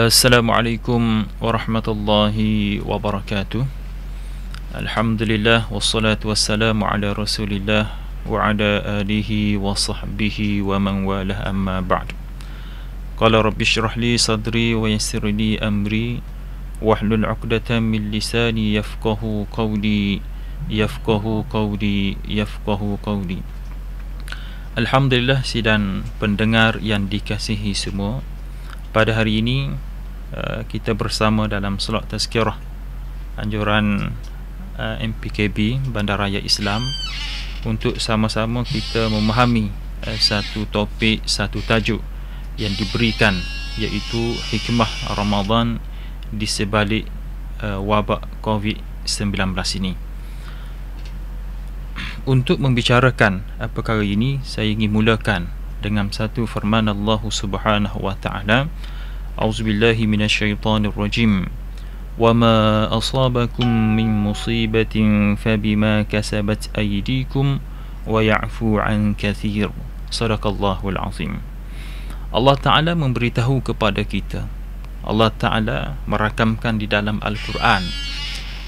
Assalamualaikum warahmatullahi wabarakatuh. Alhamdulillah wassalatu wassalamu ala Rasulillah wa ala alihi wa sahbihi wa man walah, amma ba'd. Qala rabbi shrah li sadri wa yassir li amri wahlul 'uqdatam min lisani yafqahu qawli yafqahu qawli. Alhamdulillah, sidang pendengar yang dikasihi semua, pada hari ini kita bersama dalam solat tazkirah anjuran MPKB Bandaraya Islam untuk sama-sama kita memahami satu topik, satu tajuk yang diberikan, iaitu hikmah Ramadan di sebalik wabak COVID-19 ini. Untuk membicarakan perkara ini, saya ingin mulakan dengan satu firman Allah Subhanahu wa taala, A'udzubillahi minasyaitonir rajim. Wa ma asabakum min musibatin fabima kasabat aydikum wa ya'fu 'an katsir. Shadaqallahul azim. Allah Taala memberitahu kepada kita. Allah Taala merakamkan di dalam Al-Quran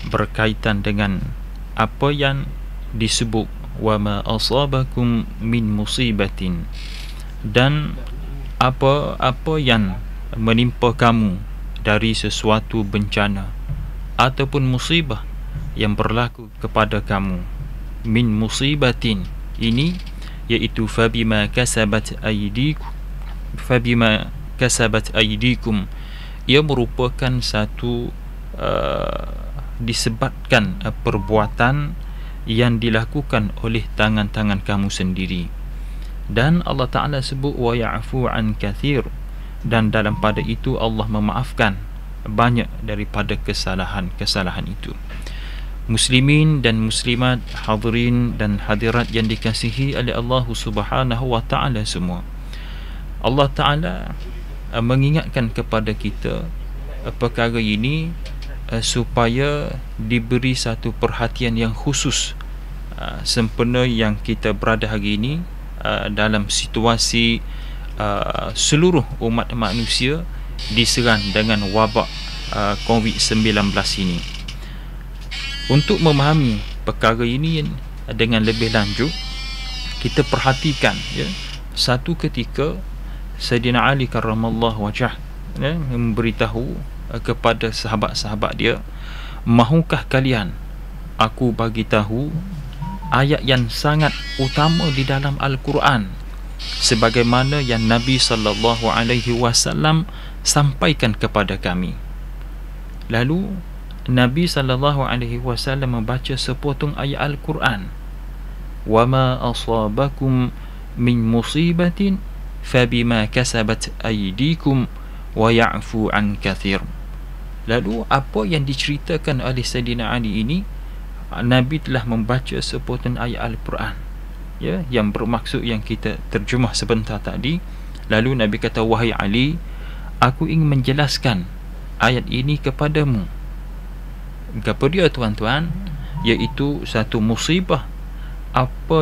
berkaitan dengan apa yang disebut wa ma asabakum min musibatin, dan apa-apa yang menimpa kamu dari sesuatu bencana ataupun musibah yang berlaku kepada kamu. Min musibatin ini iaitu fabima kasabat aydikum, ia merupakan satu disebabkan perbuatan yang dilakukan oleh tangan-tangan kamu sendiri. Dan Allah Ta'ala sebut wa ya'fu 'an katsir, dan dalam pada itu Allah memaafkan banyak daripada kesalahan-kesalahan itu. Muslimin dan muslimat, hadirin dan hadirat yang dikasihi oleh Allah Subhanahu wa Ta'ala semua, Allah Ta'ala mengingatkan kepada kita perkara ini supaya diberi satu perhatian yang khusus sempena yang kita berada hari ini dalam situasi seluruh umat manusia diserang dengan wabak COVID-19 ini. Untuk memahami perkara ini dengan lebih lanjut, kita perhatikan satu ketika Sayyidina Ali karramallahu wajhah memberitahu kepada sahabat-sahabat dia, mahukah kalian aku bagi tahu ayat yang sangat utama di dalam Al-Quran sebagaimana yang Nabi SAW sampaikan kepada kami. Lalu Nabi SAW membaca sepotong ayat Al-Quran, wa ma asabakum min musibatin fabima kasabat aydikum wa ya'fu 'an katsir. Lalu apa yang diceritakan oleh Sayyidina Ali ini, Nabi telah membaca sepotong ayat Al-Quran yang bermaksud yang kita terjemah sebentar tadi. Lalu Nabi kata, wahai Ali, aku ingin menjelaskan ayat ini kepadamu. Apa dia tuan-tuan? Iaitu satu musibah apa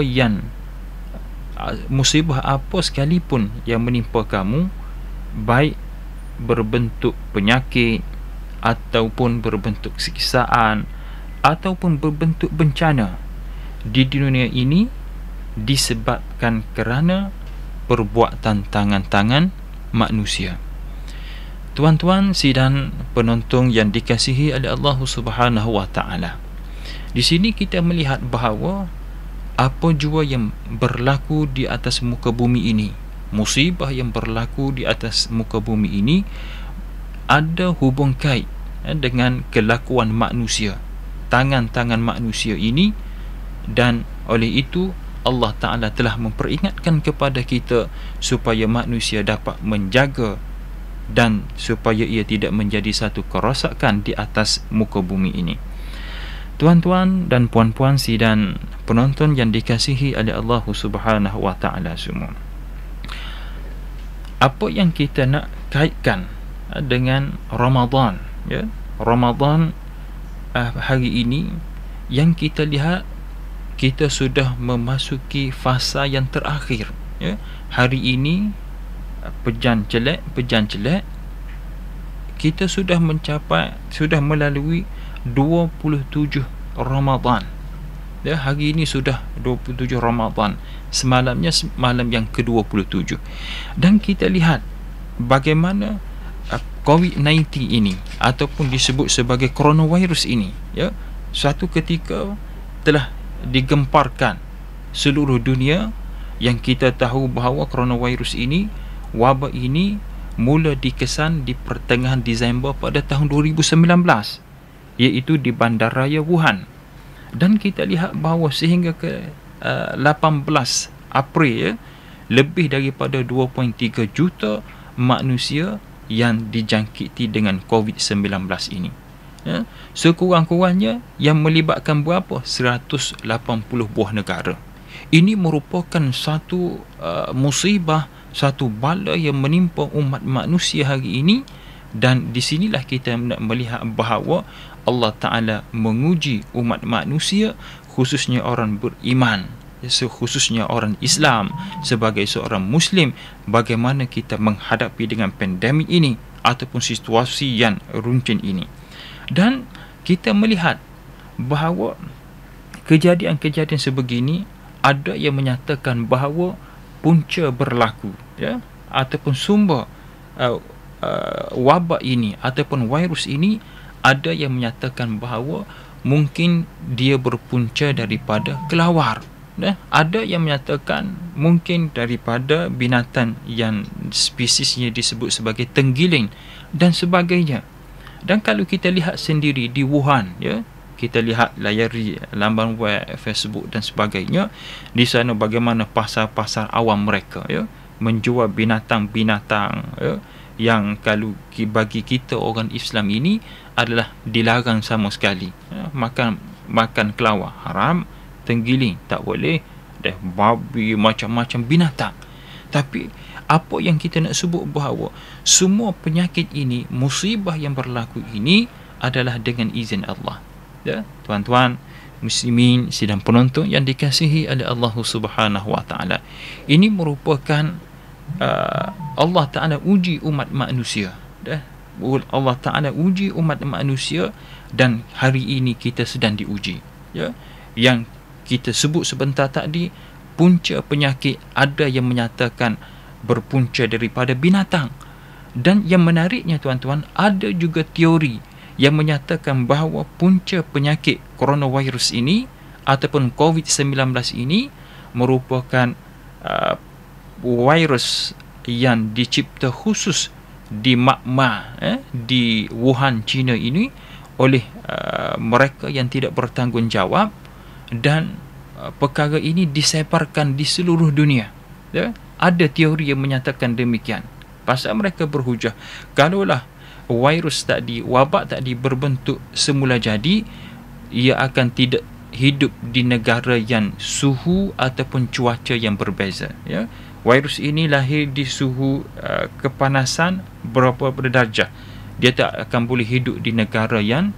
sekalipun yang menimpa kamu, baik berbentuk penyakit ataupun berbentuk siksaan ataupun berbentuk bencana di dunia ini, disebabkan kerana perbuatan tangan-tangan manusia. Tuan-tuan sidang penonton yang dikasihi oleh Allah Subhanahu wa Ta'ala, di sini kita melihat bahawa apa jua yang berlaku di atas muka bumi ini, musibah yang berlaku di atas muka bumi ini, ada hubung kait dengan kelakuan manusia, tangan-tangan manusia ini. Dan oleh itu Allah Ta'ala telah memperingatkan kepada kita supaya manusia dapat menjaga dan supaya ia tidak menjadi satu kerosakan di atas muka bumi ini. Tuan-tuan dan puan-puan sidang penonton yang dikasihi oleh Allah Subhanahu wa Ta'ala semua, apa yang kita nak kaitkan dengan Ramadan, Ramadan hari ini, yang kita lihat kita sudah memasuki fasa yang terakhir. Hari ini pejan jelek kita sudah melalui 27 Ramadan. Ya, hari ini sudah 27 Ramadan. Semalamnya malam yang ke-27. Dan kita lihat bagaimana COVID-19 ini ataupun disebut sebagai coronavirus ini, ya, suatu ketika telah digemparkan seluruh dunia, yang kita tahu bahawa coronavirus ini, wabak ini mula dikesan di pertengahan Disember pada tahun 2019, iaitu di Bandaraya Wuhan. Dan kita lihat bahawa sehingga ke 18 April, ya, lebih daripada 2.3 juta manusia yang dijangkiti dengan COVID-19 ini. Ya, sekurang-kurangnya yang melibatkan berapa? 180 buah negara. Ini merupakan satu musibah, satu bala yang menimpa umat manusia hari ini. Dan di sinilah kita melihat bahawa Allah Ta'ala menguji umat manusia, khususnya orang beriman, khususnya orang Islam, sebagai seorang Muslim, bagaimana kita menghadapi dengan pandemik ini ataupun situasi yang runcing ini. Dan kita melihat bahawa kejadian-kejadian sebegini ada yang menyatakan bahawa punca berlaku, ya, ataupun sumber wabak ini ataupun virus ini, ada yang menyatakan bahawa mungkin dia berpunca daripada kelawar. Ada yang menyatakan mungkin daripada binatang yang spesiesnya disebut sebagai tenggiling dan sebagainya. Dan kalau kita lihat sendiri di Wuhan, ya, kita lihat layari laman web, Facebook dan sebagainya, di sana bagaimana pasar-pasar awam mereka, ya, menjual binatang-binatang, ya, yang kalau bagi kita orang Islam ini adalah dilarang sama sekali, ya, makan kelawar haram, tenggiling tak boleh, dah babi, macam-macam binatang. Tapi apa yang kita nak sebut bahawa semua penyakit ini, musibah yang berlaku ini adalah dengan izin Allah. Ya, tuan-tuan muslimin sidang penonton yang dikasihi oleh Allah Subhanahu wa taala. Ini merupakan Allah Ta'ala uji umat manusia. Allah Ta'ala uji umat manusia, dan hari ini kita sedang diuji, ya. Yang kita sebut sebentar tadi, punca penyakit ada yang menyatakan berpunca daripada binatang. Dan yang menariknya tuan-tuan, ada juga teori yang menyatakan bahawa punca penyakit coronavirus ini ataupun COVID-19 ini merupakan virus yang dicipta khusus di magma, di Wuhan, China ini oleh mereka yang tidak bertanggungjawab, dan perkara ini disebarkan di seluruh dunia, ya. Ada teori yang menyatakan demikian. Pasal mereka berhujah, kalaulah virus tadi, wabak tadi berbentuk semula jadi, ia akan tidak hidup di negara yang suhu ataupun cuaca yang berbeza, ya. Virus ini lahir di suhu kepanasan berapa darjah. Dia tak akan boleh hidup di negara yang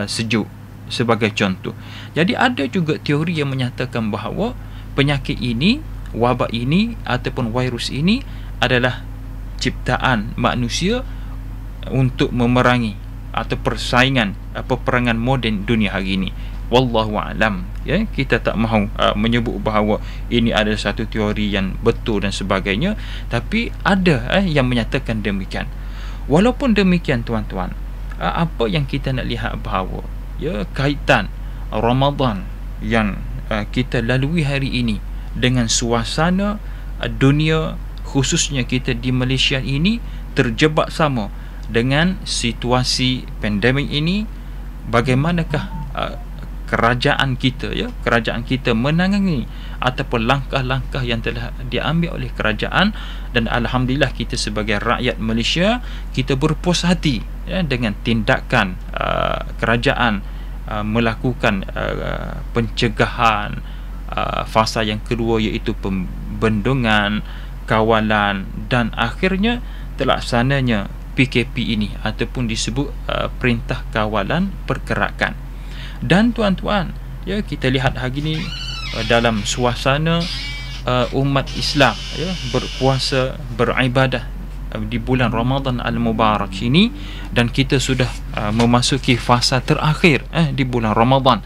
sejuk, sebagai contoh. Jadi ada juga teori yang menyatakan bahawa penyakit ini, wabak ini ataupun virus ini adalah ciptaan manusia untuk memerangi atau persaingan peperangan moden dunia hari ini. Wallahu a'lam, ya, kita tak mahu menyebut bahawa ini adalah satu teori yang betul dan sebagainya, tapi ada yang menyatakan demikian. Walaupun demikian tuan-tuan, apa yang kita nak lihat bahawa, ya, kaitan Ramadan yang kita lalui hari ini dengan suasana dunia, khususnya kita di Malaysia ini terjebak sama dengan situasi pandemik ini. Bagaimanakah kerajaan kita, ya, kerajaan kita menangani ataupun langkah-langkah yang telah diambil oleh kerajaan. Dan alhamdulillah kita sebagai rakyat Malaysia, kita berpuas hati, ya, dengan tindakan kerajaan melakukan pencegahan fasa yang kedua, iaitu pembendungan, kawalan, dan akhirnya terlaksananya PKP ini ataupun disebut perintah kawalan pergerakan. Dan tuan-tuan, ya, kita lihat hari ini dalam suasana umat Islam, ya, berpuasa, beribadah di bulan Ramadan Al-Mubarak ini, dan kita sudah memasuki fasa terakhir di bulan Ramadan.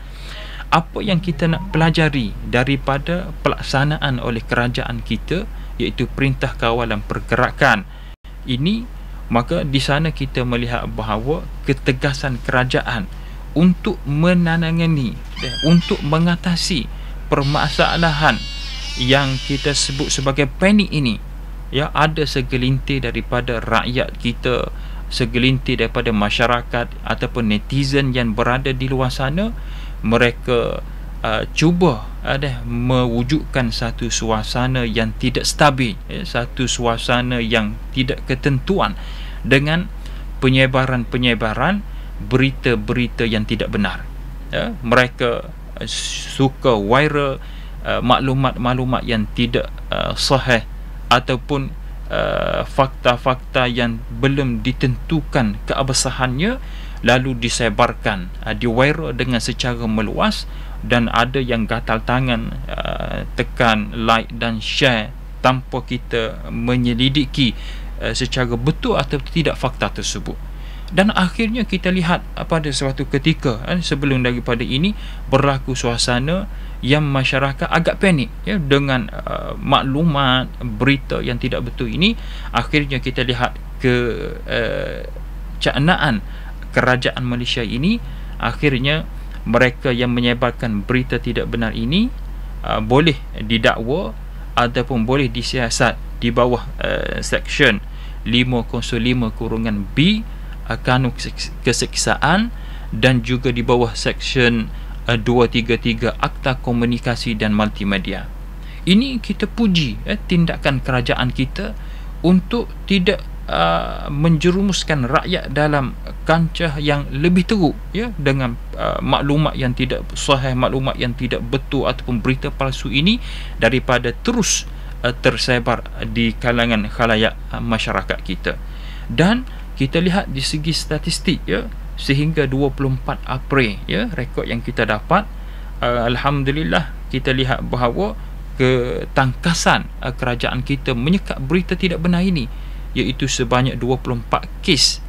Apa yang kita nak pelajari daripada pelaksanaan oleh kerajaan kita, iaitu Perintah Kawalan Pergerakan ini, maka di sana kita melihat bahawa ketegasan kerajaan untuk menangani, untuk mengatasi permasalahan yang kita sebut sebagai panik ini, ya, ada segelintir daripada rakyat kita, segelintir daripada masyarakat ataupun netizen yang berada di luar sana, mereka cuba mewujudkan satu suasana yang tidak stabil, satu suasana yang tidak ketentuan dengan penyebaran-penyebaran berita-berita yang tidak benar. Mereka suka viral maklumat-maklumat yang tidak sahih ataupun fakta-fakta yang belum ditentukan keabsahannya, lalu disebarkan, di-viral dengan secara meluas, dan ada yang gatal tangan tekan like dan share tanpa kita menyelidiki secara betul atau tidak fakta tersebut. Dan akhirnya kita lihat pada suatu ketika sebelum daripada ini berlaku suasana yang masyarakat agak panik, ya, dengan maklumat berita yang tidak betul ini. Akhirnya kita lihat kecanaan kerajaan Malaysia ini, akhirnya mereka yang menyebarkan berita tidak benar ini boleh didakwa ataupun boleh disiasat di bawah Seksyen 505(B) Kanun Keseksaan, dan juga di bawah Seksyen 233 Akta Komunikasi dan Multimedia. Ini kita puji tindakan kerajaan kita untuk tidak menjerumuskan rakyat dalam kancah yang lebih teruk, ya, dengan maklumat yang tidak sahih, maklumat yang tidak betul ataupun berita palsu ini daripada terus tersebar di kalangan khalayak masyarakat kita. Dan kita lihat di segi statistik, ya, sehingga 24 April, ya, rekod yang kita dapat, alhamdulillah kita lihat bahawa ketangkasan kerajaan kita menyekat berita tidak benar ini, iaitu sebanyak 24 kes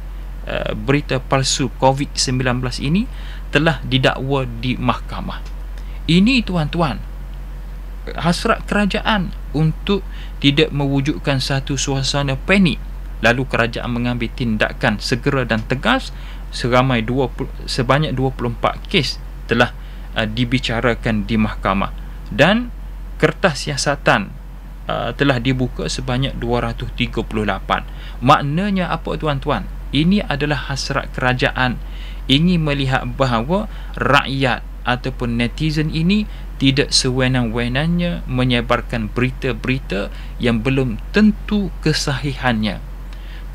berita palsu COVID-19 ini telah didakwa di mahkamah. Ini, tuan-tuan, hasrat kerajaan untuk tidak mewujudkan satu suasana panik, lalu kerajaan mengambil tindakan segera dan tegas. Sebanyak 24 kes telah dibicarakan di mahkamah, dan kertas siasatan telah dibuka sebanyak 238. Maknanya apa, tuan-tuan? Ini adalah hasrat kerajaan ingin melihat bahawa rakyat ataupun netizen ini tidak sewenang-wenangnya menyebarkan berita-berita yang belum tentu kesahihannya.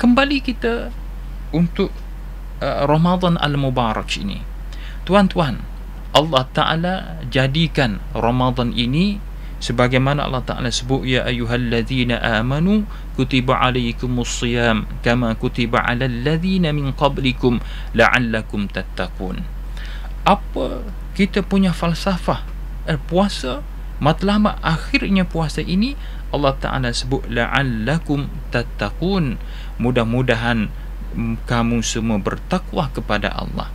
Kembali kita untuk Ramadan Al-Mubarak ini, tuan-tuan, Allah Ta'ala jadikan Ramadan ini sebagaimana Allah Ta'ala sebut, ya ayyuhalladzina amanu kutiba alaikumusiyam kama kutiba alal ladzina min qablikum la'allakum tattaqun. Apa kita punya falsafah puasa, matlamat akhirnya puasa ini Allah Ta'ala sebut la'allakum tattaqun, mudah-mudahan kamu semua bertakwa kepada Allah.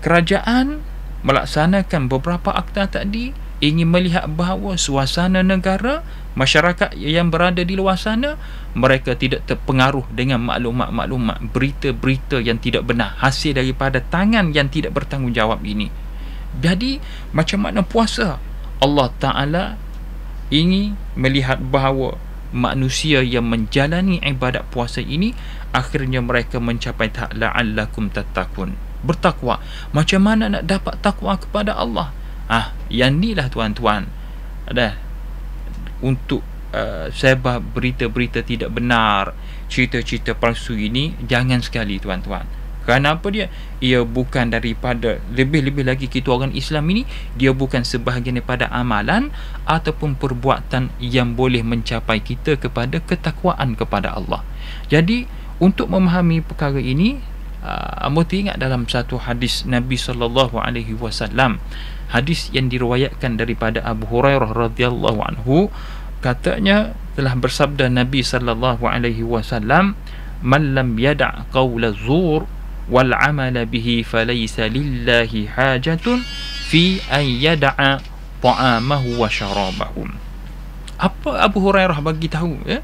Kerajaan melaksanakan beberapa akta tadi ingin melihat bahawa suasana negara, masyarakat yang berada di luar sana, mereka tidak terpengaruh dengan maklumat-maklumat, berita-berita yang tidak benar hasil daripada tangan yang tidak bertanggungjawab ini. Jadi macam mana puasa? Allah Ta'ala ingin melihat bahawa manusia yang menjalani ibadat puasa ini akhirnya mereka mencapai tahap la'allakum tattaqun, bertakwa. Macam mana nak dapat takwa kepada Allah? Yang ni lah, tuan-tuan, untuk sebar berita-berita tidak benar, cerita-cerita palsu ini, jangan sekali, tuan-tuan. Kerana apa dia? Ia bukan daripada, lebih-lebih lagi kita orang Islam ini, dia bukan sebahagian daripada amalan ataupun perbuatan yang boleh mencapai kita kepada ketakwaan kepada Allah. Jadi untuk memahami perkara ini, Amoti ingat dalam satu hadis Nabi SAW, hadis yang diriwayatkan daripada Abu Hurairah radhiyallahu anhu, katanya telah bersabda Nabi sallallahu alaihi wasallam, man lam yada' qawla zur wal amala bihi falaysa lillahi hajatun fi an yada'a ta'amahu wa syarabahu. Apa Abu Hurairah bagi tahu, ya?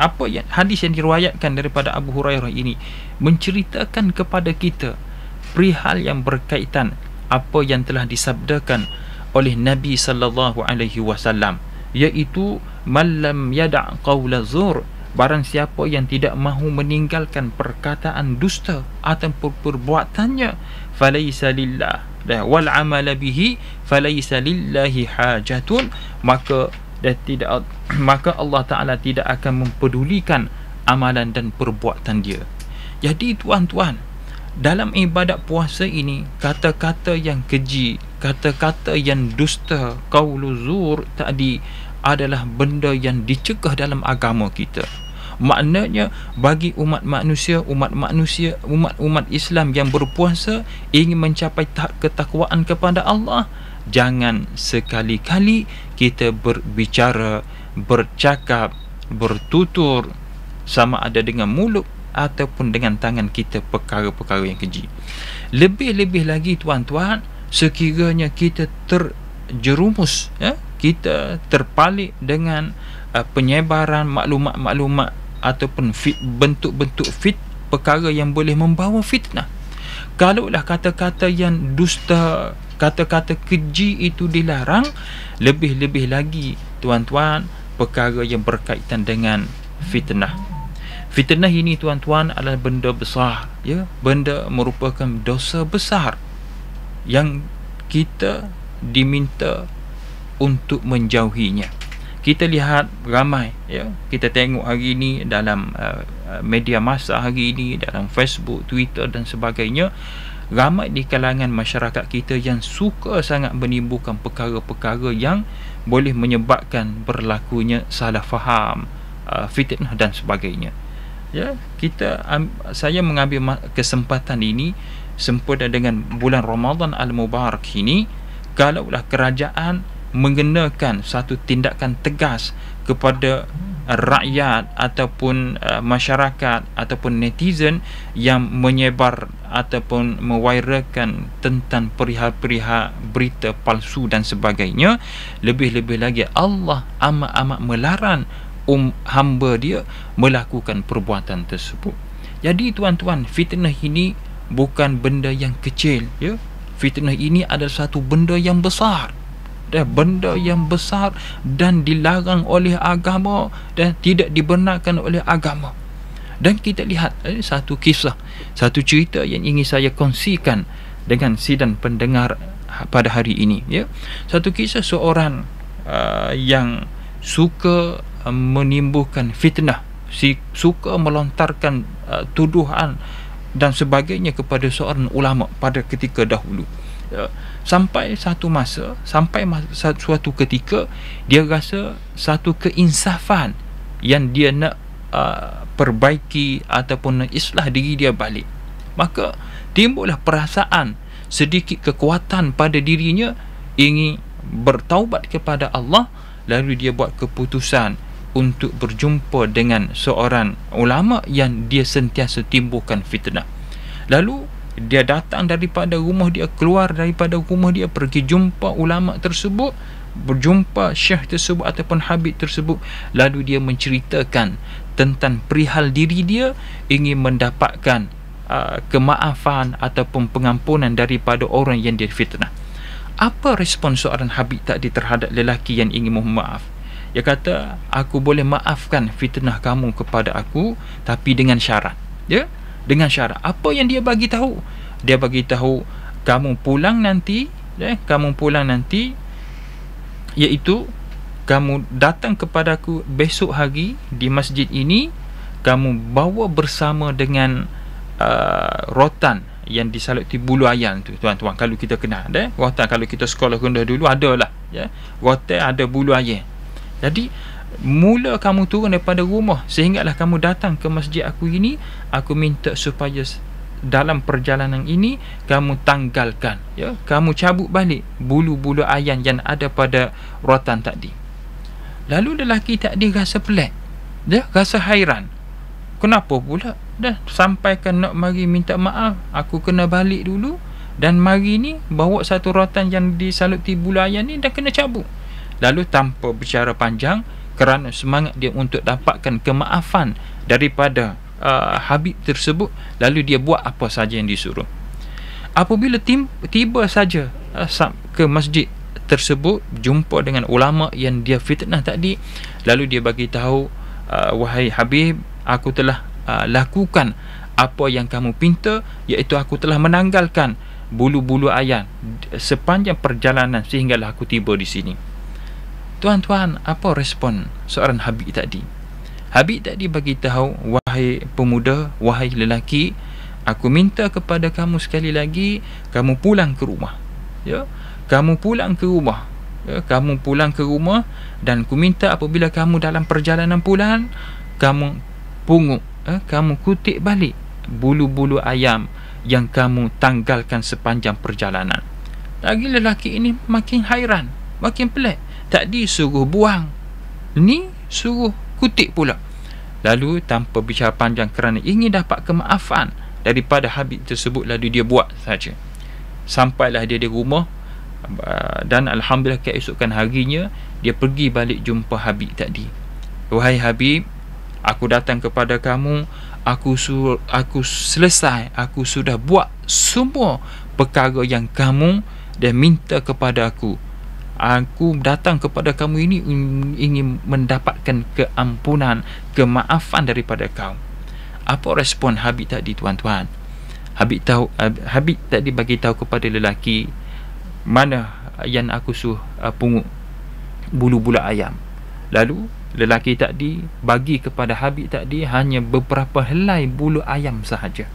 Apa yang hadis yang diriwayatkan daripada Abu Hurairah ini menceritakan kepada kita perihal yang berkaitan apa yang telah disabdakan oleh Nabi sallallahu alaihi wasallam, iaitu man lam yada' qawla zur, barang siapa yang tidak mahu meninggalkan perkataan dusta ataupun perbuatannya, falaysa lillah wal amala bihi falaysa lillahi hajatun, maka Allah Ta'ala tidak akan mempedulikan amalan dan perbuatan dia. Jadi tuan-tuan, dalam ibadat puasa ini, kata-kata yang keji, kata-kata yang dusta, qaulu zur tadi adalah benda yang dicegah dalam agama kita. Maknanya bagi umat Islam yang berpuasa ingin mencapai tahap ketakwaan kepada Allah, jangan sekali-kali kita berbicara, bercakap, bertutur sama ada dengan mulut ataupun dengan tangan kita perkara-perkara yang keji. Lebih-lebih lagi tuan-tuan, sekiranya kita terjerumus, kita terpalit dengan penyebaran maklumat-maklumat ataupun bentuk-bentuk perkara yang boleh membawa fitnah. Kalaulah kata-kata yang dusta, kata-kata keji itu dilarang, lebih-lebih lagi tuan-tuan perkara yang berkaitan dengan fitnah. Fitnah ini tuan-tuan adalah benda besar, ya, benda merupakan dosa besar yang kita diminta untuk menjauhinya. Kita lihat ramai, ya, kita tengok hari ini dalam media massa hari ini, dalam Facebook, Twitter dan sebagainya, ramai di kalangan masyarakat kita yang suka sangat menimbulkan perkara-perkara yang boleh menyebabkan berlakunya salah faham, fitnah dan sebagainya. Ya, saya mengambil kesempatan ini sempena dengan bulan Ramadan Al-Mubarak ini, kalaulah kerajaan mengenakan satu tindakan tegas kepada rakyat ataupun masyarakat ataupun netizen yang menyebar ataupun mewairalkan tentang perihal-perihal berita palsu dan sebagainya, lebih-lebih lagi Allah amat-amat melarang hamba dia melakukan perbuatan tersebut. Jadi tuan-tuan, fitnah ini bukan benda yang kecil, ya. Fitnah ini adalah satu benda yang besar, benda yang besar dan dilarang oleh agama dan tidak dibenarkan oleh agama. Dan kita lihat satu kisah, satu cerita yang ingin saya kongsikan dengan sidang pendengar pada hari ini, ya. Satu kisah seorang yang suka menimbulkan fitnah, suka melontarkan tuduhan dan sebagainya kepada seorang ulama pada ketika dahulu. Sampai satu masa, suatu ketika dia rasa satu keinsafan yang dia nak perbaiki ataupun nak islah diri dia balik. Maka timbullah perasaan sedikit kekuatan pada dirinya, ingin bertaubat kepada Allah. Lalu dia buat keputusan untuk berjumpa dengan seorang ulama yang dia sentiasa timbulkan fitnah. Lalu dia datang daripada rumah dia, keluar daripada rumah dia, pergi jumpa ulama tersebut, berjumpa syekh tersebut ataupun habib tersebut. Lalu dia menceritakan tentang perihal diri dia, ingin mendapatkan kemaafan ataupun pengampunan daripada orang yang dia fitnah. Apa respon seorang habib tadi terhadap lelaki yang ingin mohon maaf? Dia kata, aku boleh maafkan fitnah kamu kepada aku, tapi dengan syarat, ya, dengan syarat. Apa yang dia bagi tahu? Dia bagi tahu, kamu pulang nanti, iaitu kamu datang kepadaku besok hari di masjid ini, kamu bawa bersama dengan rotan yang disaluti bulu ayam tu, tuan-tuan. Kalau kita kenal, rotan, kalau kita sekolah rendah dulu adalah, ya, rotan ada bulu ayam. Jadi mula kamu turun daripada rumah sehinggalah kamu datang ke masjid aku ini, aku minta supaya dalam perjalanan ini kamu tanggalkan, ya, kamu cabut balik bulu-bulu ayam yang ada pada rotan tadi. Lalu lelaki tadi rasa pelik, dia rasa hairan. Kenapa pula dah sampaikan nak mari minta maaf, aku kena balik dulu, dan mari ni bawa satu rotan yang disaluti bulu ayam ni dah kena cabut. Lalu tanpa bicara panjang, kerana semangat dia untuk dapatkan kemaafan daripada Habib tersebut, lalu dia buat apa saja yang disuruh. Apabila tiba saja ke masjid tersebut, jumpa dengan ulama yang dia fitnah tadi, lalu dia bagi tahu, wahai Habib, aku telah lakukan apa yang kamu pinta, iaitu aku telah menanggalkan bulu-bulu ayam sepanjang perjalanan sehinggalah aku tiba di sini. Tuan-tuan, apa respon seorang Habib tadi? Habib tadi bagi tahu, wahai pemuda, wahai lelaki, aku minta kepada kamu sekali lagi, kamu pulang ke rumah. Ya, kamu pulang ke rumah. Ya, kamu pulang ke rumah, dan ku minta apabila kamu dalam perjalanan pulang, kamu pungut, kamu kutip balik bulu-bulu ayam yang kamu tanggalkan sepanjang perjalanan. Lagi lelaki ini makin hairan, makin pelik. Tadi suruh buang, ni suruh kutip pula. Lalu tanpa bicara panjang, kerana ingin dapat kemaafan daripada Habib tersebut, lalu dia buat saja. Sampailah dia di rumah, dan alhamdulillah keesokan harinya dia pergi balik jumpa Habib tadi. Wahai Habib, aku datang kepada kamu, aku selesai, aku sudah buat semua perkara yang kamu dah minta kepada aku. Aku datang kepada kamu ini ingin mendapatkan keampunan, kemaafan daripada kau. Apa respon Habib tadi, tuan-tuan? Habib tadi bagi tahu kepada lelaki, mana yang aku suruh pungut bulu-bulu ayam. Lalu lelaki tadi bagi kepada Habib tadi hanya beberapa helai bulu ayam sahaja.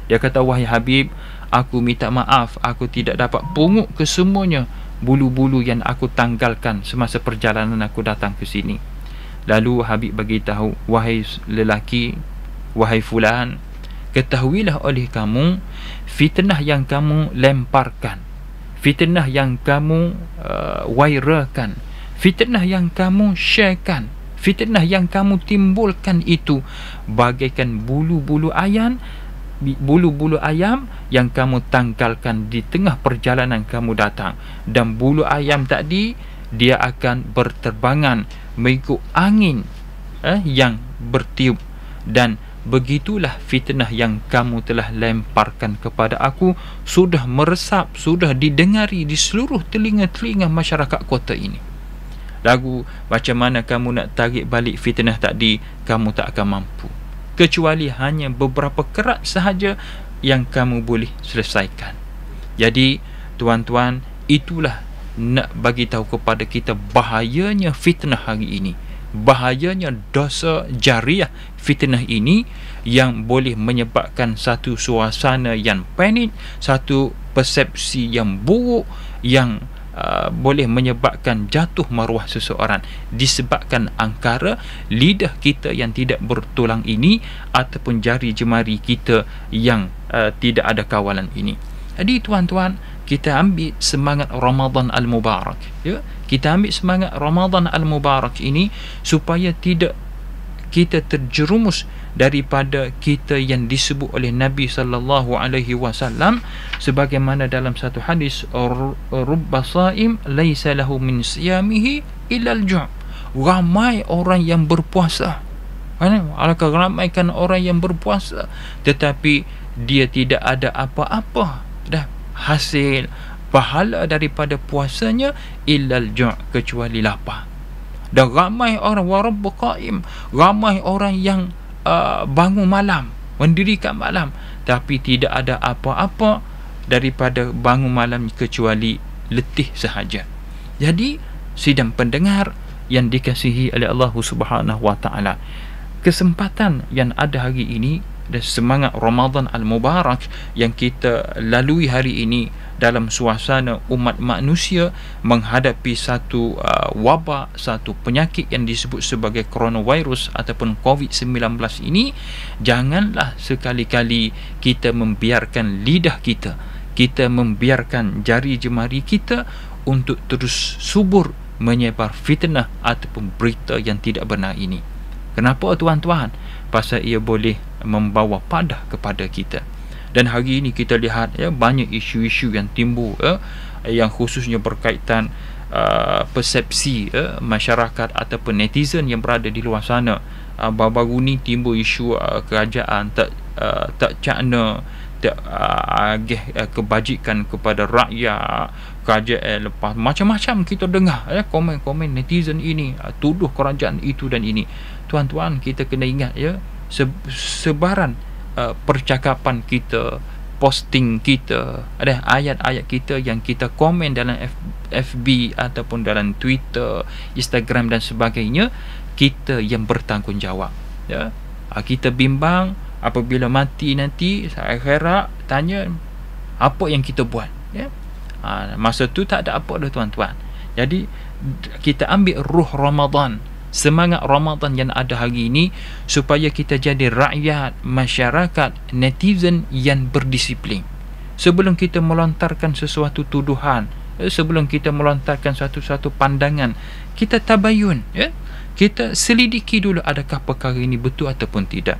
Dia kata, wahai Habib, aku minta maaf, aku tidak dapat pungut kesemuanya bulu-bulu yang aku tanggalkan semasa perjalanan aku datang ke sini. Lalu Habib bagi tahu, wahai lelaki, wahai fulan, ketahuilah oleh kamu, fitnah yang kamu lemparkan, fitnah yang kamu wairalkan, fitnah yang kamu sharekan, fitnah yang kamu timbulkan itu bagaikan bulu-bulu ayam yang kamu tanggalkan di tengah perjalanan kamu datang. Dan bulu ayam tadi, dia akan berterbangan mengikut angin yang bertiup. Dan begitulah fitnah yang kamu telah lemparkan kepada aku sudah meresap, sudah didengari di seluruh telinga-telinga masyarakat kota ini. Lagu macam mana kamu nak tarik balik fitnah tadi, kamu tak akan mampu, kecuali hanya beberapa kerat sahaja yang kamu boleh selesaikan. Jadi tuan-tuan, itulah nak bagi tahu kepada kita bahayanya fitnah hari ini, bahayanya dosa jariah fitnah ini, yang boleh menyebabkan satu suasana yang panik, satu persepsi yang buruk, yang boleh menyebabkan jatuh maruah seseorang disebabkan angkara lidah kita yang tidak bertulang ini ataupun jari jemari kita yang tidak ada kawalan ini. Jadi tuan-tuan, kita ambil semangat Ramadan Al-Mubarak, ya? Kita ambil semangat Ramadan Al-Mubarak ini supaya tidak kita terjerumus daripada kita yang disebut oleh Nabi sallallahu alaihi wasallam sebagaimana dalam satu hadis, rubba saim laisa lahu min siyamihi illa al-ju'. Ramai orang yang berpuasa, alangkah ramaikan orang yang berpuasa, tetapi dia tidak ada apa-apa dah hasil pahala daripada puasanya illa al-ju', kecuali lapar. Dan ramai orang warabbu qaim, ramai orang yang bangun malam, mendirikan malam, tapi tidak ada apa-apa daripada bangun malam kecuali letih sahaja. Jadi sidang pendengar yang dikasihi oleh Allah Subhanahu wa taala, kesempatan yang ada hari ini dan semangat Ramadan Al-Mubarak yang kita lalui hari ini dalam suasana umat manusia menghadapi satu wabak, satu penyakit yang disebut sebagai coronavirus ataupun COVID-19 ini, janganlah sekali-kali kita membiarkan lidah kita membiarkan jari jemari kita untuk terus subur menyebar fitnah ataupun berita yang tidak benar ini. Kenapa tuan-tuan? Pasal ia boleh membawa padah kepada kita. Dan hari ini kita lihat banyak isu-isu yang timbul yang khususnya berkaitan persepsi masyarakat ataupun netizen yang berada di luar sana. Baru-baru ni timbul isu kerajaan tak cakna, tak kebajikan kepada rakyat, kerajaan lepas macam-macam kita dengar komen-komen netizen ini tuduh kerajaan itu dan ini. Tuan-tuan, kita kena ingat sebaran percakapan kita, posting kita, ada ayat-ayat kita yang kita komen dalam FB ataupun dalam Twitter, Instagram dan sebagainya, kita yang bertanggungjawab. Kita bimbang apabila mati nanti akhirat tanya apa yang kita buat. Masa tu tak ada apa dah tuan-tuan. Jadi kita ambil ruh Ramadan, semangat Ramadan yang ada hari ini, supaya kita jadi rakyat, masyarakat, netizen yang berdisiplin. Sebelum kita melontarkan sesuatu tuduhan, sebelum kita melontarkan satu-satu pandangan, kita tabayun, kita selidiki dulu adakah perkara ini betul ataupun tidak.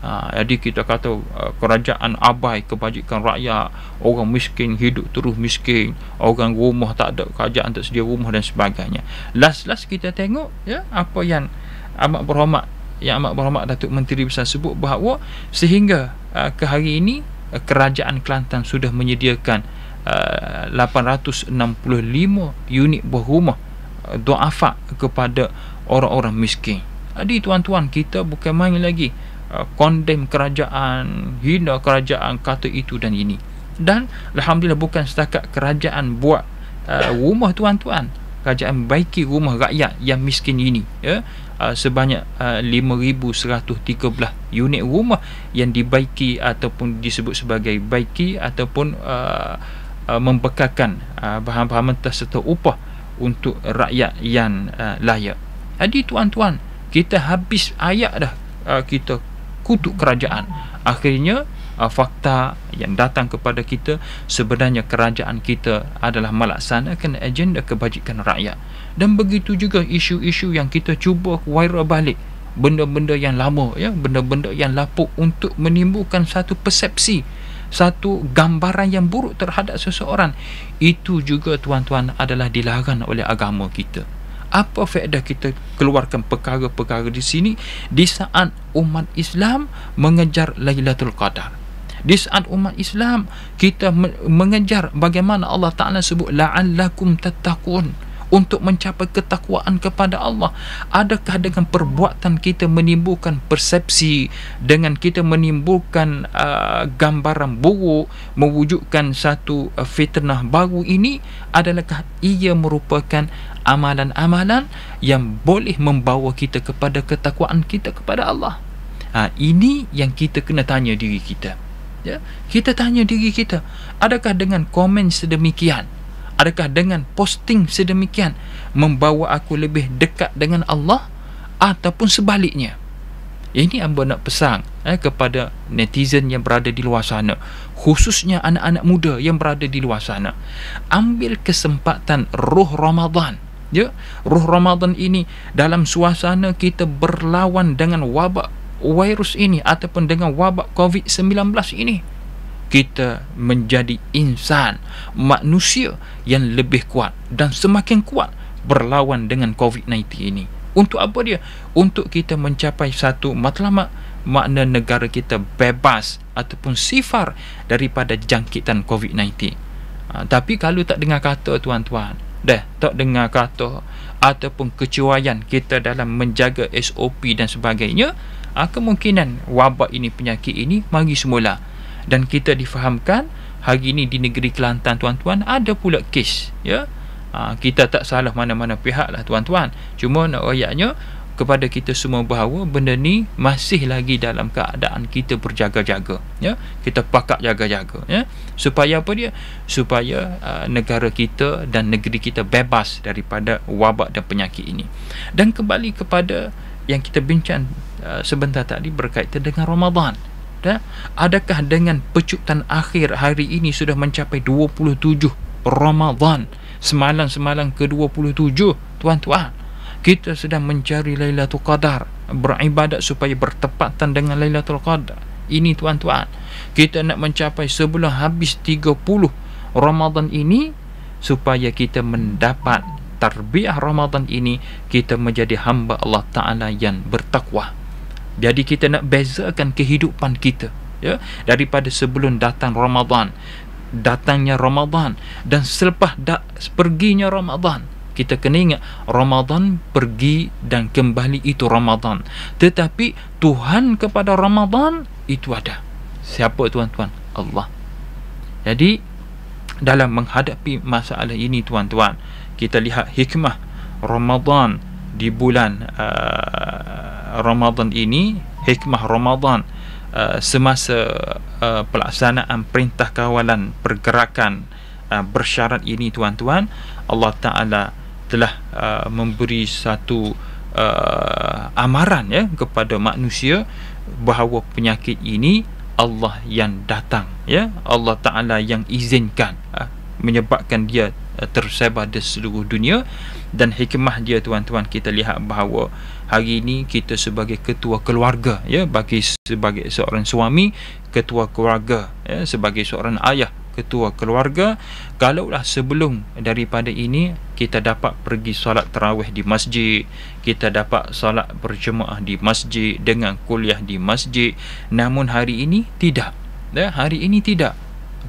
Jadi kita kata kerajaan abai kebajikan rakyat, orang miskin hidup terus miskin, orang rumah tak ada, kerajaan tak sedia rumah dan sebagainya. Last kita tengok apa yang amat berhormat Datuk Menteri Besar sebut, bahawa sehingga ke hari ini kerajaan Kelantan sudah menyediakan 865 unit berrumah duafa kepada orang-orang miskin. Jadi tuan-tuan, kita bukan main lagi condemn kerajaan, hina kerajaan, kata itu dan ini. Dan alhamdulillah bukan setakat kerajaan buat rumah tuan-tuan, kerajaan baiki rumah rakyat yang miskin ini, sebanyak 5,113 unit rumah yang dibaiki ataupun disebut sebagai baiki ataupun membekalkan bahan-bahan mentah serta upah untuk rakyat yang layak. Jadi tuan-tuan, kita habis ayat dah kita kutuk kerajaan. Akhirnya fakta yang datang kepada kita, sebenarnya kerajaan kita adalah melaksanakan agenda kebajikan rakyat. Dan begitu juga isu-isu yang kita cuba viral balik, benda-benda yang lama, benda-benda yang lapuk, untuk menimbulkan satu persepsi, satu gambaran yang buruk terhadap seseorang. Itu juga tuan-tuan adalah dilarang oleh agama kita. Apa faedah kita keluarkan perkara-perkara di sini di saat umat Islam mengejar Lailatul Qadar, di saat umat Islam kita mengejar bagaimana Allah Ta'ala sebut la'allakum tattaqun, untuk mencapai ketakwaan kepada Allah. Adakah dengan perbuatan kita menimbulkan persepsi, dengan kita menimbulkan gambaran buruk, mewujudkan satu fitnah baru ini, adalahkah ia merupakan amalan-amalan yang boleh membawa kita kepada ketakwaan kita kepada Allah? Ini yang kita kena tanya diri kita. Kita tanya diri kita, adakah dengan komen sedemikian, adakah dengan posting sedemikian membawa aku lebih dekat dengan Allah, ataupun sebaliknya? Ini hamba nak pesan kepada netizen yang berada di luar sana, khususnya anak-anak muda yang berada di luar sana. Ambil kesempatan ruh Ramadan, ruh Ramadan ini, dalam suasana kita berlawan dengan wabak virus ini ataupun dengan wabak COVID-19 ini, kita menjadi insan, manusia yang lebih kuat dan semakin kuat berlawan dengan COVID-19 ini. Untuk apa dia? Untuk kita mencapai satu matlamat, makna negara kita bebas ataupun sifar daripada jangkitan COVID-19. Tapi kalau tak dengar kata tuan-tuan, tak dengar kata ataupun kecuaian kita dalam menjaga SOP dan sebagainya, kemungkinan wabak ini, penyakit ini mari semula. Dan kita difahamkan hari ini di negeri Kelantan tuan-tuan ada pula kes, kita tak salah mana-mana pihak lah tuan-tuan. Cuma nak ayatnya kepada kita semua bahawa benda ni masih lagi dalam keadaan kita berjaga-jaga, kita pakat jaga-jaga, supaya apa dia? Supaya negara kita dan negeri kita bebas daripada wabak dan penyakit ini. Dan kembali kepada yang kita bincang sebentar tadi berkaitan dengan Ramadan. Adakah dengan pecutan akhir hari ini sudah mencapai 27 Ramadan, semalam ke-27, tuan-tuan. Kita sedang mencari Lailatul Qadar, beribadat supaya bertepatan dengan Lailatul Qadar. Ini tuan-tuan, kita nak mencapai sebelum habis 30 Ramadan ini, supaya kita mendapat tarbiyah Ramadan ini, kita menjadi hamba Allah Ta'ala yang bertakwa. Jadi kita nak bezakan kehidupan kita, ya, daripada sebelum datang Ramadan, datangnya Ramadan, dan selepas perginya Ramadan. Kita kena ingat, Ramadan pergi dan kembali, itu Ramadan. Tetapi Tuhan kepada Ramadan itu ada. Siapa tuan-tuan? Allah. Jadi dalam menghadapi masalah ini tuan-tuan, kita lihat hikmah Ramadan di bulan Ramadan ini, hikmah Ramadan semasa pelaksanaan perintah kawalan pergerakan bersyarat ini tuan-tuan. Allah Ta'ala telah memberi satu amaran, ya, kepada manusia bahawa penyakit ini Allah yang datang, ya, Allah Ta'ala yang izinkan, menyebabkan dia tersebar di seluruh dunia. Dan hikmah dia tuan-tuan, kita lihat bahawa hari ini kita sebagai ketua keluarga, ya, sebagai seorang suami, ketua keluarga, ya, sebagai seorang ayah, ketua keluarga, kalaulah sebelum daripada ini kita dapat pergi solat tarawih di masjid, kita dapat solat berjemaah di masjid, dengan kuliah di masjid, namun hari ini tidak, ya, hari ini tidak.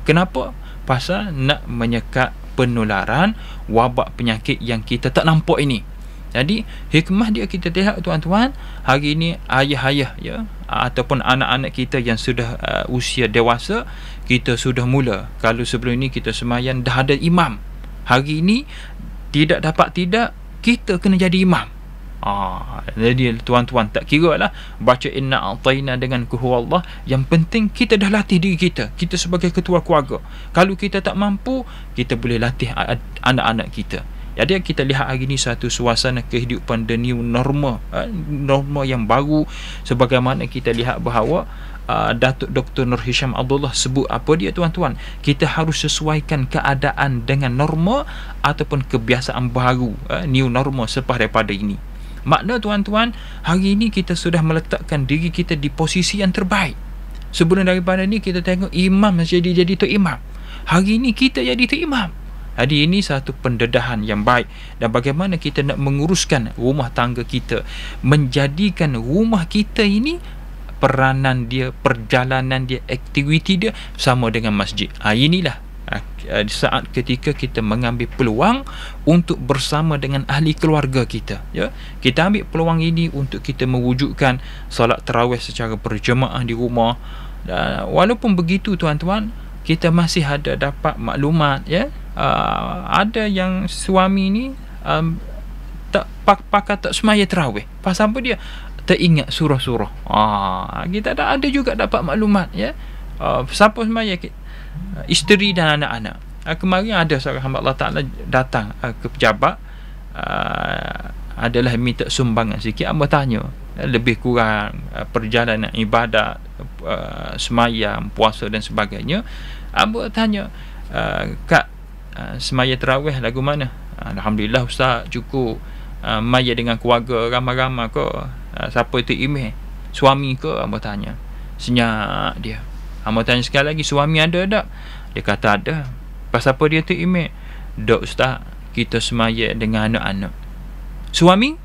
Kenapa? Pasal nak menyekat penularan wabak penyakit yang kita tak nampak ini. Jadi hikmah dia kita lihat tuan-tuan, hari ini ayah-ayah, ya, ataupun anak-anak kita yang sudah usia dewasa, kita sudah mula. Kalau sebelum ini kita sembahyang dah ada imam, hari ini tidak kita kena jadi imam. Jadi tuan-tuan, tak kira lah baca inna a'tayna dengan kuhu Allah, yang penting kita dah latih diri kita sebagai ketua keluarga. Kalau kita tak mampu, kita boleh latih anak-anak kita. Jadi kita lihat hari ini satu suasana kehidupan the new normal, norma yang baru, sebagaimana kita lihat bahawa Datuk Dr. Nur Hisham Abdullah sebut apa dia tuan-tuan, kita harus sesuaikan keadaan dengan norma ataupun kebiasaan baru, new normal selepas daripada ini. Makna tuan-tuan, hari ini kita sudah meletakkan diri kita di posisi yang terbaik. Sebelum daripada ni kita tengok imam jadi tu imam, hari ini kita jadi tu imam. Jadi ini satu pendedahan yang baik. Dan bagaimana kita nak menguruskan rumah tangga kita, menjadikan rumah kita ini, peranan dia, perjalanan dia, aktiviti dia sama dengan masjid. Inilah saat ketika kita mengambil peluang untuk bersama dengan ahli keluarga kita, ya. Kita ambil peluang ini untuk kita mewujudkan solat tarawih secara berjemaah di rumah. Dan walaupun begitu tuan-tuan, kita masih ada dapat maklumat, ya, ada yang suami ni tak pakai tak semaya tarawih. Pasal apa? Dia teringat surah-surah. Kita ada juga dapat maklumat, ya. Siapa semaya? Isteri dan anak-anak. Kemarin ada seorang hamba Allah Ta'ala datang ke pejabat, adalah minta sumbangan sikit. Amba tanya lebih kurang perjalanan ibadat, semayang, puasa dan sebagainya. Amba tanya, Kak, semaya tarawih lagu mana? Alhamdulillah Ustaz, cukup. Maya dengan keluarga ramai-ramai ke? Siapa itu email? Suami ke? Amba tanya. Senyap dia. Amba tanya sekali lagi, suami ada tak? Dia kata ada. Pasal apa dia tu email? Dok Ustaz, kita semaya dengan anak-anak. Suami?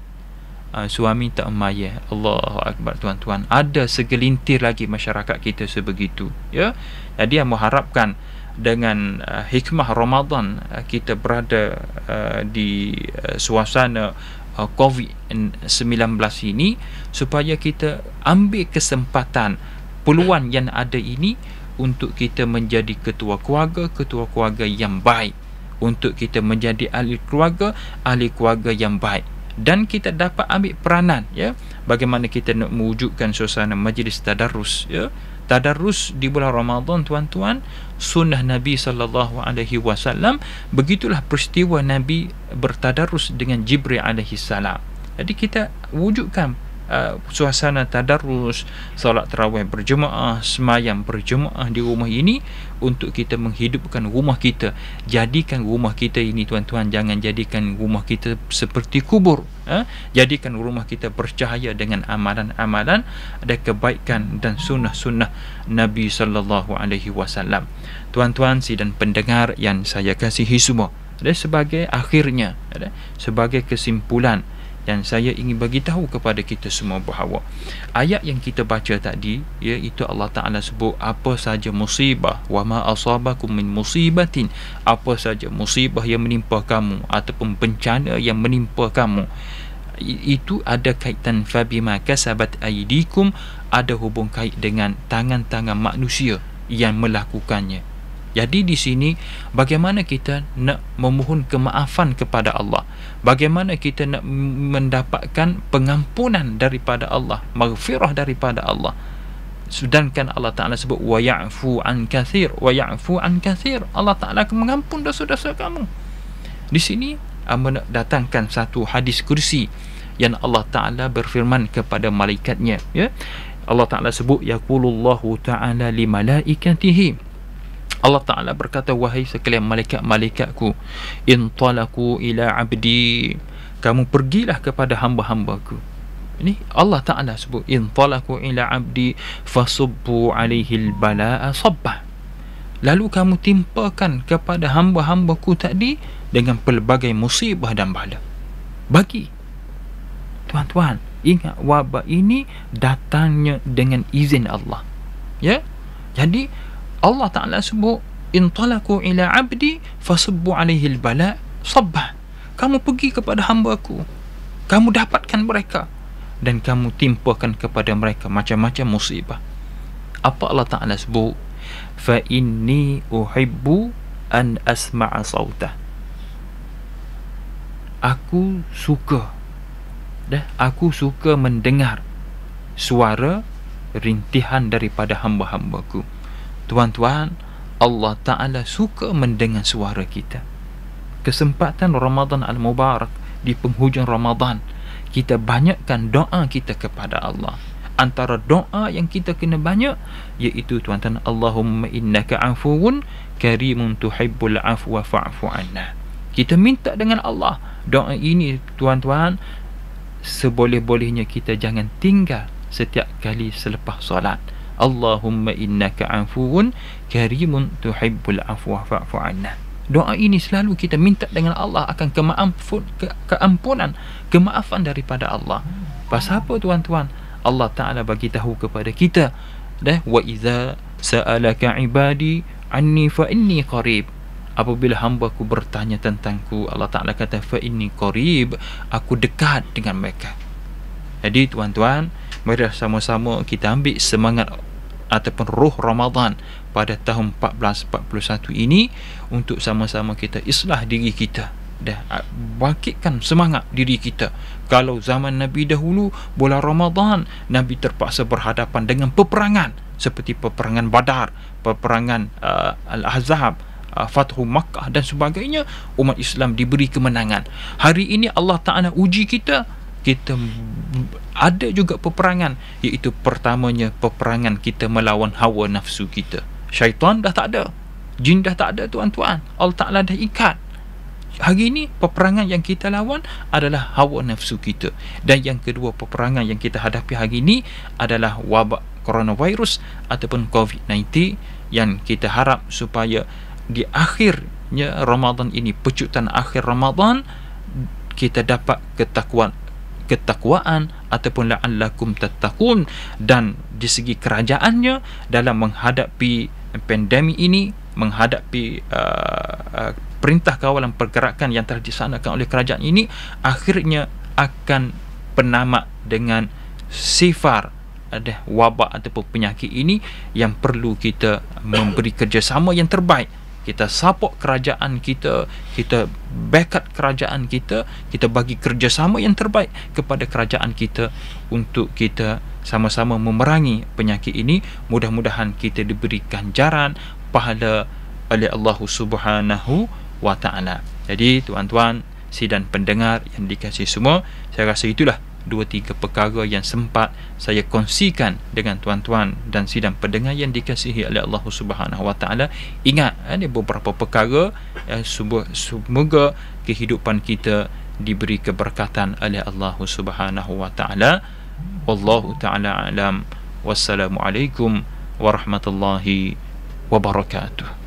Suami tak maya. Allahu Akbar tuan-tuan. Ada segelintir lagi masyarakat kita sebegitu, ya. Jadi amba harapkan dengan hikmah Ramadan, kita berada di suasana COVID-19 ini, supaya kita ambil kesempatan peluang yang ada ini untuk kita menjadi ketua keluarga yang baik, untuk kita menjadi ahli keluarga yang baik, dan kita dapat ambil peranan, ya, bagaimana kita nak mewujudkan suasana majlis tadarrus, ya. Tadarrus di bulan Ramadan tuan-tuan, sunnah Nabi SAW. Begitulah peristiwa Nabi bertadarrus dengan Jibril alaihi salam. Jadi kita wujudkan suasana tadarrus, solat tarawih berjemaah, semayang berjemaah di rumah ini untuk kita menghidupkan rumah kita. Jadikan rumah kita ini, tuan-tuan, jangan jadikan rumah kita seperti kubur. Jadikan rumah kita bercahaya dengan amalan-amalan dan kebaikan dan sunnah-sunnah Nabi sallallahu alaihi wasallam. Tuan-tuan dan pendengar yang saya kasihi semua, sebagai akhirnya, sebagai kesimpulan yang saya ingin bagi tahu kepada kita semua bahawa ayat yang kita baca tadi, iaitu Allah Ta'ala sebut apa saja musibah, wa ma asabakum min musibatin, apa saja musibah yang menimpa kamu ataupun bencana yang menimpa kamu, itu ada kaitan fabima kasabat aydikum, ada hubung kait dengan tangan-tangan manusia yang melakukannya. Jadi di sini bagaimana kita nak memohon kemaafan kepada Allah, bagaimana kita nak mendapatkan pengampunan daripada Allah, maghfirah daripada Allah. Sedangkan Allah Ta'ala sebut wa ya'fu an kathir, wa ya'fu an kathir, Allah Ta'ala akan mengampun dosa-dosa kamu. Di sini datangkan satu hadis kursi yang Allah Ta'ala berfirman kepada malaikatnya, Allah Ta'ala sebut yaqulullahu ta'ala li malaikatihi, Allah Ta'ala berkata, wahai sekalian malaikat-malaikatku, intalaku ila abdi, kamu pergilah kepada hamba-hambaku. Ini Allah Ta'ala sebut, intalaku ila abdi fasubbu alaihi albala'a sabba, lalu kamu timpakan kepada hamba-hambaku tadi dengan pelbagai musibah dan bala. Bagi tuan-tuan, ingat wabak ini datangnya dengan izin Allah. Jadi Allah Ta'ala sebut intalaku ila abdi fasubbu alaihi albala sabba, kamu pergi kepada hamba-Ku, kamu dapatkan mereka dan kamu timpakan kepada mereka macam-macam musibah. Apa Allah Ta'ala sebut? Fa inni uhibbu an asma'a sautah, aku suka mendengar suara rintihan daripada hamba-hamba-Ku. Tuan-tuan, Allah Ta'ala suka mendengar suara kita. Kesempatan Ramadan Al-Mubarak, di penghujung Ramadan, kita banyakkan doa kita kepada Allah. Antara doa yang kita kena banyak, iaitu tuan-tuan, Allahumma innaka afuun karimun tuhibbul afwa fa'fu anna. Kita minta dengan Allah. Doa ini, tuan-tuan, seboleh-bolehnya kita jangan tinggal setiap kali selepas solat. Allahumma innaka afuun karimun tuhibbul afwa fa'fu anna. Doa ini selalu kita minta dengan Allah akan keampunan, kemaafan daripada Allah. Pasal apa, tuan-tuan? Allah Ta'ala bagi tahu kepada kita, wa idza sa'alaka ibadi anni fa inni qarib, apabila hamba-Ku bertanya tentangku, Allah Ta'ala kata fa inni qarib, aku dekat dengan mereka. Jadi tuan-tuan, mari sama-sama kita ambil semangat ataupun roh Ramadan pada tahun 1441 ini untuk sama-sama kita islah diri kita dan bangkitkan semangat diri kita. Kalau zaman Nabi dahulu, bulan Ramadan, Nabi terpaksa berhadapan dengan peperangan seperti peperangan Badar, peperangan Al-Ahzab, Fathu Makkah dan sebagainya, umat Islam diberi kemenangan. Hari ini Allah Ta'ala uji kita. Kita ada juga peperangan, iaitu pertamanya peperangan kita melawan hawa nafsu kita. Syaitan dah tak ada, jin dah tak ada, tuan-tuan. Allah Ta'ala dah ikat. Hari ini peperangan yang kita lawan adalah hawa nafsu kita. Dan yang kedua, peperangan yang kita hadapi hari ini adalah wabak coronavirus ataupun COVID-19, yang kita harap supaya di akhirnya Ramadan ini, pecutan akhir Ramadan, kita dapat ketakwaan ataupun la'allakum tattaqun. Dan di segi kerajaannya dalam menghadapi pandemik ini, menghadapi perintah kawalan pergerakan yang telah dilaksanakan oleh kerajaan ini, akhirnya akan penamat dengan sifar ada wabak ataupun penyakit ini, yang perlu kita memberi kerjasama yang terbaik. Kita support kerajaan kita, kita backup kerajaan kita, kita bagi kerjasama yang terbaik kepada kerajaan kita untuk kita sama-sama memerangi penyakit ini. Mudah-mudahan kita diberi ganjaran pahala oleh Allah Subhanahu wa Ta'ala. Jadi tuan-tuan dan pendengar yang dikasihi semua, saya rasa itulah 2-3 perkara yang sempat saya kongsikan dengan tuan-tuan dan sidang pendengar yang dikasihi oleh Allah Subhanahu Wa Taala. Ingat, ada beberapa perkara semoga kehidupan kita diberi keberkatan oleh Allah Subhanahu Wa Taala. Wallahu taala alam. Wassalamualaikum warahmatullahi wabarakatuh.